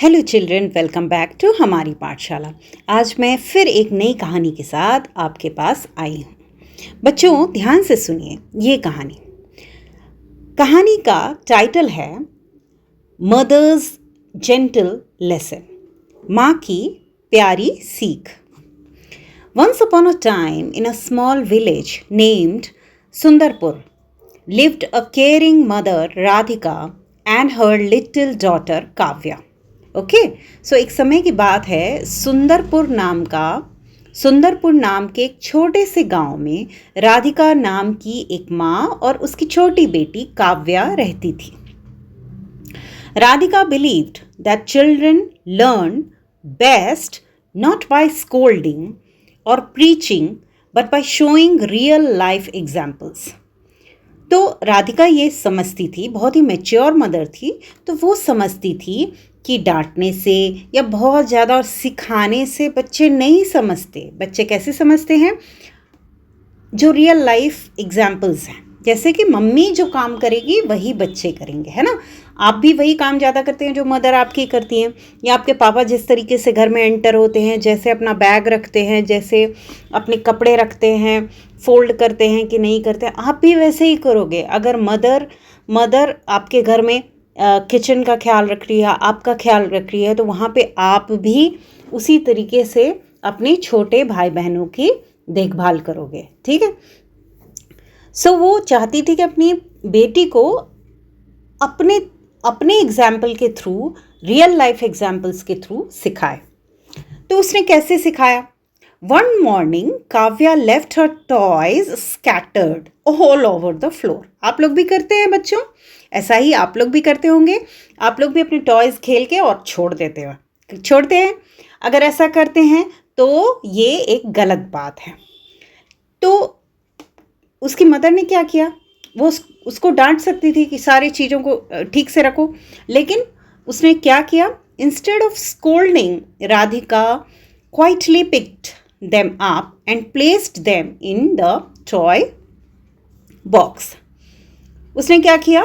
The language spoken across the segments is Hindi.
Hello children, welcome back to हमारी पाठशाला। आज मैं फिर एक नई कहानी के साथ आपके पास आई हूँ। बच्चों ध्यान से सुनिए ये कहानी। कहानी का टाइटल है मदर्स जेंटल लेसन, माँ की प्यारी सीख। Once upon a time in a small village named Sundarpur lived a caring mother Radhika and her little daughter Kavya. Okay so एक समय की बात है, सुंदरपुर नाम के एक छोटे से गांव में राधिका नाम की एक माँ और उसकी छोटी बेटी काव्या रहती थी। Radhika believed that children learn best not by scolding or preaching but by showing real life examples. तो राधिका ये समझती थी, बहुत ही मैच्योर मदर थी, तो वो समझती थी कि डांटने से या बहुत ज़्यादा सिखाने से बच्चे नहीं समझते। बच्चे कैसे समझते हैं? जो रियल लाइफ एग्जाम्पल्स हैं, जैसे कि मम्मी जो काम करेगी वही बच्चे करेंगे, है ना। आप भी वही काम ज़्यादा करते हैं जो मदर आपकी करती हैं, या आपके पापा जिस तरीके से घर में एंटर होते हैं, जैसे अपना बैग रखते हैं, जैसे अपने कपड़े रखते हैं, फोल्ड करते हैं कि नहीं करते हैं, आप भी वैसे ही करोगे। अगर मदर आपके घर में किचन का ख्याल रख रही है, आपका ख्याल रख रही है, तो वहाँ पे आप भी उसी तरीके से अपने छोटे भाई बहनों की देखभाल करोगे, ठीक है। सो वो चाहती थी कि अपनी बेटी को अपने एग्जाम्पल के थ्रू, रियल लाइफ एग्जाम्पल्स के थ्रू सिखाए। तो उसने कैसे सिखाया? One morning Kavya left her toys scattered all over the floor. आप लोग भी करते हैं बच्चों, ऐसा ही आप लोग भी करते होंगे। आप लोग भी अपने टॉयज खेल के और छोड़ते हैं। अगर ऐसा करते हैं तो ये एक गलत बात है। तो उसकी मदर ने क्या किया? वो उसको डांट सकती थी कि सारी चीज़ों को ठीक से रखो, लेकिन उसने क्या किया? Instead of scolding, Radhika quietly picked them up and placed them in the toy box. उसने क्या किया?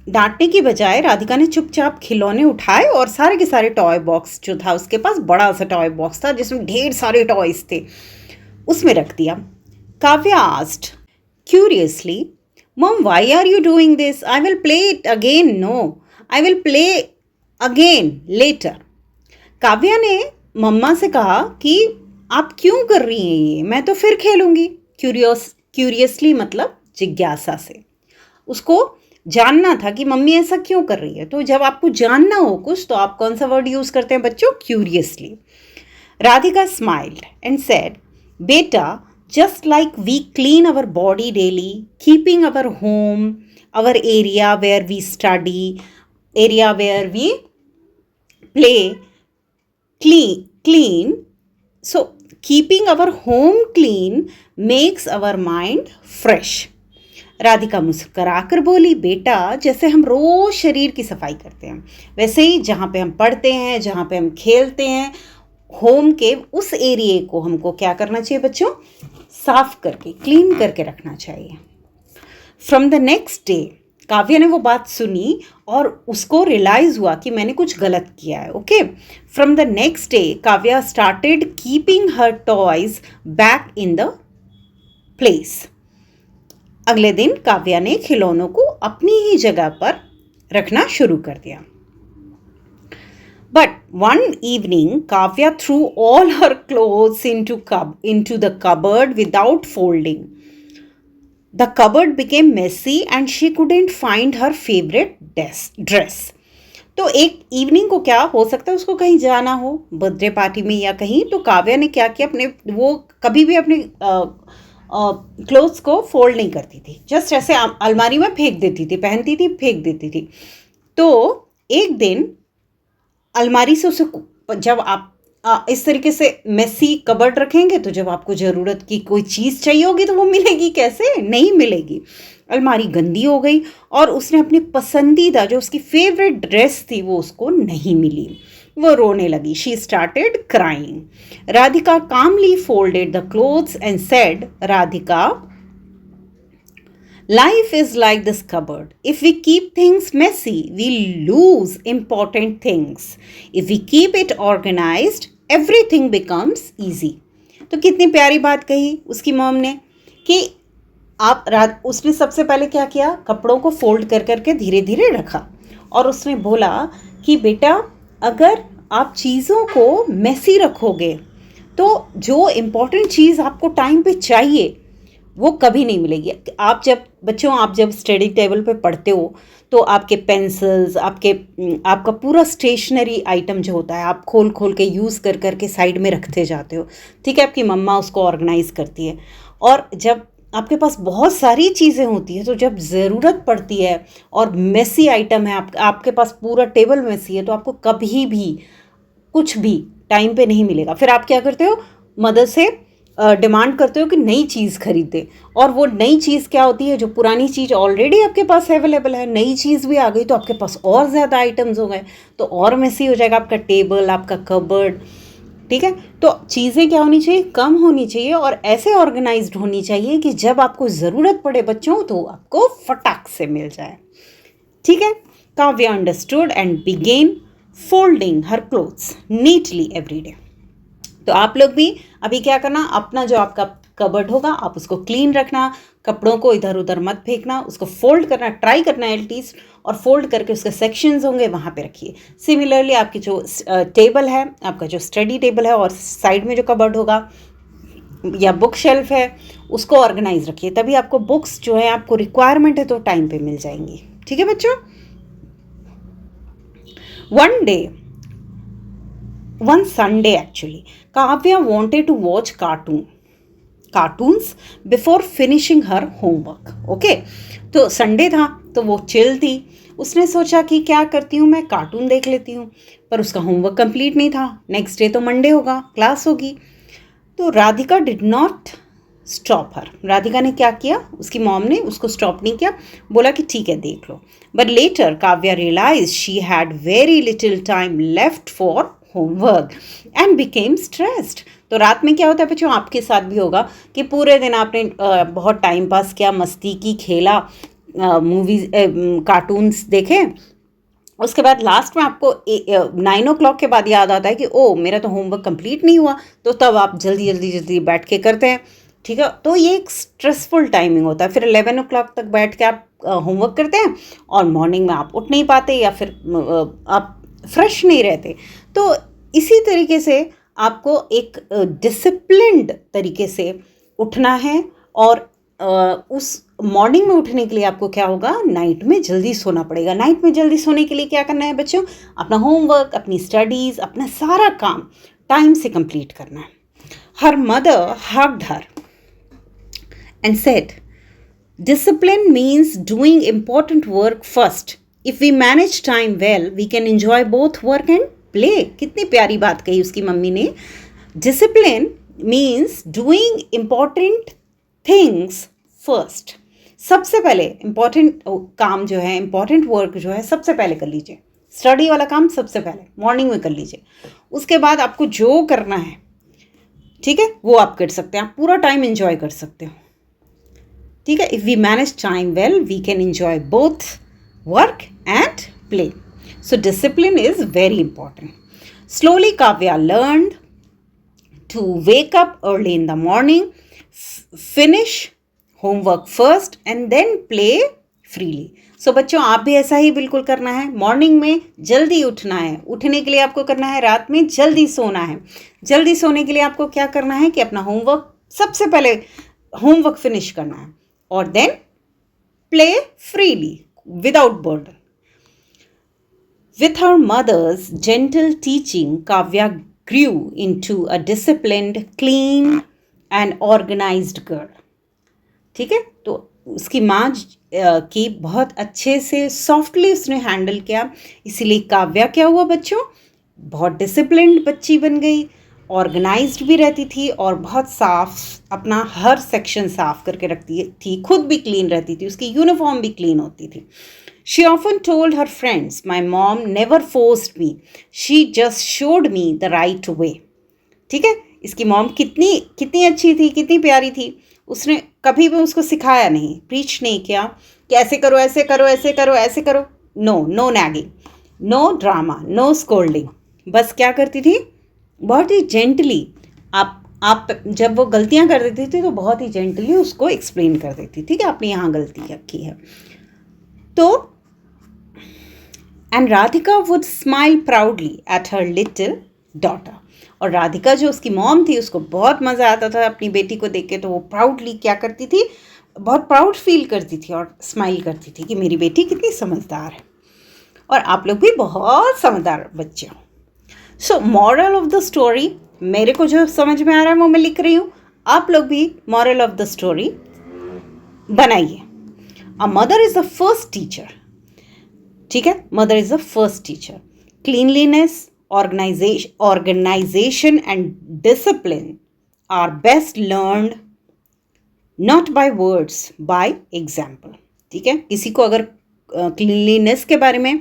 डांटने की बजाय राधिका ने चुपचाप खिलौने उठाए और सारे के सारे टॉय बॉक्स जो था उसके पास, बड़ा सा टॉय बॉक्स था जिसमें ढेर सारे टॉयज थे, उसमें रख दिया। Kavya asked curiously, Mom, why are you doing this? I will play it again. No, I will play again later. Kavya ने मम्मा से कहा कि आप क्यों कर रही हैं ये? मैं तो फिर खेलूंगी। क्यूरियसली मतलब जिज्ञासा से, उसको जानना था कि मम्मी ऐसा क्यों कर रही है। तो जब आपको जानना हो कुछ तो आप कौन सा वर्ड यूज करते हैं बच्चों? Curiously. Radhika smiled and said, बेटा, just like we clean our body daily, keeping our home, our area where we study, area where we play, clean. So keeping our home clean makes our mind fresh. Radhika मुस्कुराकर बोली, बेटा, जैसे हम रोज शरीर की सफाई करते हैं, वैसे ही जहाँ पे हम पढ़ते हैं, जहाँ पे हम खेलते हैं, होम के उस एरिया को हमको क्या करना चाहिए बच्चों? साफ करके, क्लीन करके रखना चाहिए। From the next day, Kavya ने वो बात सुनी और उसको रियलाइज हुआ कि मैंने कुछ गलत किया है। Okay, from the next day Kavya started keeping her toys back in the place. अगले दिन काव्या ने खिलौनों को अपनी ही जगह पर रखना शुरू कर दिया। But one evening, Kavya threw all her clothes into the cupboard without folding. The cupboard became messy and she couldn't find her favorite dress. तो एक इवनिंग को क्या हो सकता है, उसको कहीं जाना हो, बर्थडे पार्टी में या कहीं, तो काव्या ने क्या किया, वो कभी भी अपने क्लोथ्स को फोल्ड नहीं करती थी, जस्ट ऐसे अलमारी में फेंक देती थी, पहनती थी, फेंक देती थी। तो एक दिन अलमारी से उसे, जब आप इस तरीके से मेसी कबर्ड रखेंगे तो जब आपको ज़रूरत की कोई चीज़ चाहिए होगी तो वो मिलेगी कैसे? नहीं मिलेगी। अलमारी गंदी हो गई और उसने अपनी पसंदीदा जो उसकी फेवरेट ड्रेस थी वो उसको नहीं मिली। वो रोने लगी। She started crying. Radhika Kamli folded the clothes and said, Radhika Life is like this cupboard. If we keep things messy, we lose important things. If we keep it organized, everything becomes easy. तो कितनी प्यारी बात कही उसकी मॉम ने कि आप रात उसने सबसे पहले क्या किया, कपड़ों को फोल्ड कर करके धीरे धीरे रखा और उसने बोला कि बेटा अगर आप चीज़ों को मैसी रखोगे तो जो इम्पोर्टेंट चीज़ आपको टाइम पे चाहिए वो कभी नहीं मिलेगी. आप जब स्टडी टेबल पे पढ़ते हो तो आपके पेंसिल्स, आपका पूरा स्टेशनरी आइटम जो होता है आप खोल खोल के यूज़ कर करके साइड में रखते जाते हो. ठीक है, आपकी मम्मा उसको ऑर्गेनाइज करती है. और जब आपके पास बहुत सारी चीज़ें होती हैं तो जब ज़रूरत पड़ती है और मेसी आइटम है, आपके पास पूरा टेबल मेसी है, तो आपको कभी भी कुछ भी टाइम पे नहीं मिलेगा. फिर आप क्या करते हो, मदर से डिमांड करते हो कि नई चीज़ खरीदे. और वो नई चीज़ क्या होती है, जो पुरानी चीज़ ऑलरेडी आपके पास अवेलेबल है, नई चीज़ भी आ गई तो आपके पास और ज़्यादा आइटम्स हो गए, तो और मेसी हो जाएगा आपका टेबल, आपका कबर्ड. ठीक है, तो चीज़ें क्या होनी चाहिए, कम होनी चाहिए और ऐसे ऑर्गेनाइज्ड होनी चाहिए कि जब आपको ज़रूरत पड़े बच्चों तो आपको फटाक से मिल जाए. ठीक है, Kavya understood and began folding her clothes neatly every day. तो आप लोग भी अभी क्या करना, अपना जो आपका कबर्ड होगा आप उसको क्लीन रखना, कपड़ों को इधर उधर मत फेंकना, उसको फोल्ड करना, ट्राई करना एटलीस्ट, और फोल्ड करके उसके सेक्शंस होंगे वहाँ पे रखिए. सिमिलरली आपकी जो टेबल है, आपका जो स्टडी टेबल है और साइड में जो कबर्ड होगा या बुक शेल्फ है उसको ऑर्गेनाइज रखिए, तभी आपको बुक्स जो है आपको रिक्वायरमेंट है तो टाइम पे मिल जाएंगी. ठीक है बच्चों. One Sunday actually, Kavya wanted to watch cartoons before finishing her homework. Okay, तो संडे था तो वो चिल थी. उसने सोचा कि क्या करती हूँ, मैं कार्टून देख लेती हूँ, पर उसका होमवर्क कंप्लीट नहीं था. नेक्स्ट डे तो मंडे होगा, क्लास होगी. तो राधिका डिड नॉट स्टॉप हर. राधिका ने क्या किया, उसकी मॉम ने उसको स्टॉप नहीं किया, बोला कि ठीक है देख लो. But later Kavya realise she had very little time left for homework and became stressed. तो रात में क्या होता है बच्चों, आपके साथ भी होगा कि पूरे दिन आपने बहुत टाइम पास किया, मस्ती की, खेला, मूवीज कार्टून्स देखे, उसके बाद लास्ट में आपको 9 o'clock के बाद याद आता है कि ओ मेरा तो होमवर्क कंप्लीट नहीं हुआ, तो तब आप जल्दी बैठ के करते हैं. ठीक है, तो ये एक स्ट्रेसफुल टाइमिंग होता है. फिर 11 o'clock तक बैठ के आप होमवर्क करते हैं और मॉर्निंग में आप उठ नहीं पाते या फिर आप फ्रेश नहीं रहते. तो इसी तरीके से आपको एक डिसिप्लिन्ड तरीके से उठना है और उस मॉर्निंग में उठने के लिए आपको क्या होगा, नाइट में जल्दी सोना पड़ेगा. नाइट में जल्दी सोने के लिए क्या करना है बच्चों, अपना होमवर्क, अपनी स्टडीज़, अपना सारा काम टाइम से कंप्लीट करना है. Her mother hugged her and said, discipline means doing important work first. If we manage time well, we can enjoy both work and play. कितनी प्यारी बात कही उसकी मम्मी ने. Discipline means doing important things first. सबसे पहले important काम जो है, important work जो है सबसे पहले कर लीजिए. स्टडी वाला काम सबसे पहले मॉर्निंग में कर लीजिए. उसके बाद आपको जो करना है, ठीक है, वो आप कर सकते हैं, आप पूरा टाइम एंजॉय कर सकते हो. ठीक है, if we manage time well we can enjoy both work and play. So discipline is very important. Slowly Kavya learned to wake up early in the morning, finish homework first and then play freely. So बच्चों आप भी ऐसा ही बिल्कुल करना है. मॉर्निंग में जल्दी उठना है, उठने के लिए आपको करना है, रात में जल्दी सोना है. जल्दी सोने के लिए आपको क्या करना है कि अपना होमवर्क, सबसे पहले होमवर्क फिनिश करना है और then play freely without burden. With her mother's gentle teaching, Kavya grew into a disciplined, clean and organized girl. ठीक है, तो उसकी माँ की बहुत अच्छे से सॉफ्टली उसने हैंडल किया, इसीलिए काव्या क्या हुआ बच्चों, बहुत डिसिप्लिन्ड बच्ची बन गई, ऑर्गेनाइज्ड भी रहती थी और बहुत साफ, अपना हर सेक्शन साफ करके रखती थी, खुद भी क्लीन रहती थी, उसकी यूनिफॉर्म भी क्लीन होती थी. She often told her friends, my mom never forced me, she just showed me the right way. ठीक है, इसकी मॉम कितनी अच्छी थी, कितनी प्यारी थी. उसने कभी भी उसको सिखाया नहीं, प्रीच नहीं किया कि ऐसे करो, ऐसे करो, ऐसे करो, ऐसे करो। No, no nagging, no drama, no scolding. बस क्या करती थी, बहुत ही जेंटली, आप जब वो गलतियां कर देती थी तो बहुत ही जेंटली उसको एक्सप्लेन कर देती थी कि आपने यहाँ गलती की है। तो and Radhika would smile proudly at her little daughter. और राधिका जो उसकी मॉम थी, उसको बहुत मज़ा आता था अपनी बेटी को देख के, तो वो प्राउडली क्या करती थी, बहुत प्राउड फील करती थी और स्माइल करती थी कि मेरी बेटी कितनी समझदार है, और आप लोग भी बहुत समझदार बच्चे हो। So moral of the story, मेरे को जो समझ में आ रहा है वो मैं लिख रही हूँ, आप लोग भी मॉरल ऑफ द स्टोरी बनाइए। A mother is the first teacher, ठीक है, mother is the first teacher. Cleanliness, organization and discipline are best learned not by words, by example। ठीक है, किसी को अगर क्लीनलीनेस के बारे में,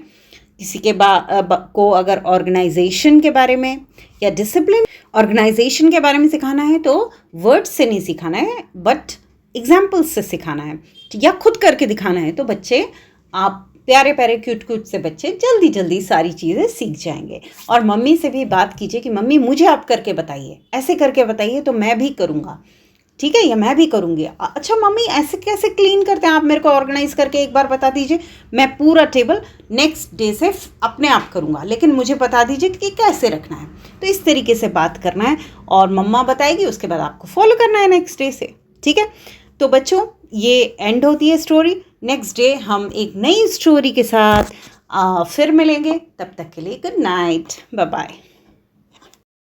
किसी के को अगर ऑर्गेनाइजेशन के बारे में या डिसिप्लिन, ऑर्गेनाइजेशन के बारे में सिखाना है तो वर्ड्स से नहीं सिखाना है, बट एग्जाम्पल्स से सिखाना है, या खुद करके दिखाना है। तो बच्चे, आप प्यारे प्यारे क्यूट क्यूट से बच्चे जल्दी जल्दी सारी चीज़ें सीख जाएंगे। और मम्मी से भी बात कीजिए कि मम्मी मुझे आप करके बताइए, ऐसे करके बताइए तो मैं भी करूँगा, ठीक है, या मैं भी करूँगी। अच्छा मम्मी ऐसे कैसे क्लीन करते हैं, आप मेरे को ऑर्गेनाइज करके एक बार बता दीजिए, मैं पूरा टेबल नेक्स्ट डे से अपने आप करूँगा, लेकिन मुझे बता दीजिए कि कैसे रखना है। तो इस तरीके से बात करना है और मम्मा बताएगी, उसके बाद आपको फॉलो करना है नेक्स्ट डे से, ठीक है। तो बच्चों, ये एंड होती है स्टोरी। नेक्स्ट डे हम एक नई स्टोरी के साथ फिर मिलेंगे। तब तक के लिए गुड नाइट, बाय बाय।